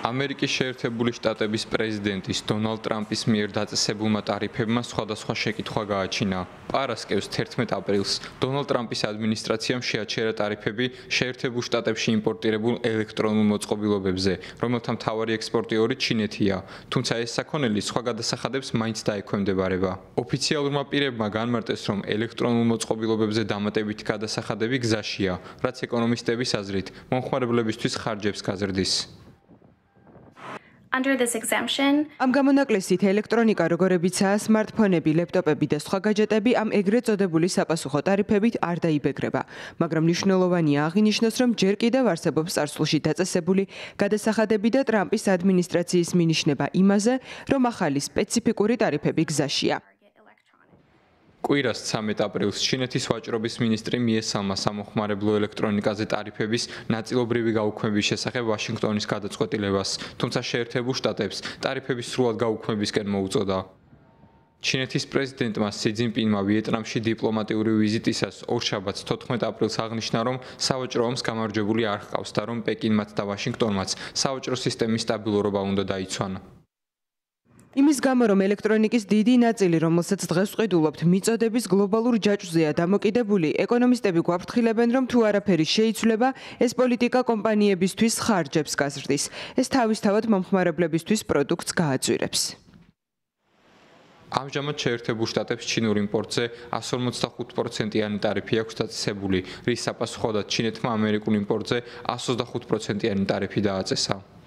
ამერიკის შეერთებული შტატების პრეზიდენტის დონალდ ტრამპის მიერ დაწესებულმა ტარიფებმა სხვადასხვა შეკითხვა გააჩინა. პარასკევს 11 აპრილს დონალდ ტრამპის ადმინისტრაციამ შეაჩერა ტარიფები შეერთებულ შტატებში იმპორტირებულ ელექტრონულ მოწყობილობებზე, რომელთა მთავარი ექსპორტიორი ჩინეთია, თუმცა ეს საქონელი სხვა გადასახადებს მაინც დაექვემდებარება. ოფიციალურმა პირებმა განმარტეს, რომ ელექტრონულ მოწყობილობებზე დამატებითი გადასახადები გზაშია, რაც ეკონომისტების აზრით მომხმარებლებისთვის ხარჯებს გაზრდის. ამ გამონაკლისით ელექტრონიკა როგორებიცაა სმარტფონები, ლეპტოპები და სხვა გაჯეტები ამ ეგრეთ წოდებული საპასუხო ტარიფებით არ დაიბეგრება, მაგრამ მნიშვნელოვანია აღინიშნოს, რომ ჯერ კიდევ არსებობს წარსულში დაწესებული გადასახადები და ტრამპის ადმინისტრაციის მინიშნება იმაზე, რომ ახალი სპეციფიკური ტარიფები გზაშია. კვირას 13 აპრილს ჩინეთის ვაჭრობის მინისტრი მიესალმა სამოხმარებლო ელექტრონიკაზე ტარიფების ნაწილობრივი გაუქმების შესახებ ვაშინგტონის გადაწყვეტილებას, თუმცა შეერთებულ შტატებს ტარიფების სრულად გაუქმებისკენ მოუწოდა. ჩინეთის პრეზიდენტმა სი ძინპინმა ვიეტნამში დიპლომატიური ვიზიტისას ორშაბათს 14 აპრილს აღნიშნა, რომ სავაჭრო ომს გამარჯვებული არ ჰყავს და რომ პეკინმაც და ვაშინგტონმაც სავაჭრო სისტემის სტაბილურობა უნდა დაიცვან. იმის გამო, რომ ელექტრონიკის დიდი ნაწილი, რომელსაც დღეს ვყიდულობთ, მიწოდების გლობალურ ჯაჭვზეა დამოკიდებული, ეკონომისტები გვაფრთხილებენ, რომ თუ არაფერი შეიცვლება, ეს პოლიტიკა კომპანიებისთვის ხარჯებს გაზრდის. ეს თავისთავად მომხმარებლებისთვის პროდუქტს გააძვირებს. ამჟამად შეერთებულ შტატებს ჩინურ იმპორტზე 145%-იანი ტარიფი აქვს დაწესებული, რის საპასუხოდაც ჩინეთმა ამერიკულ იმპორტზე 125%-იანი ტარიფი დააწესა.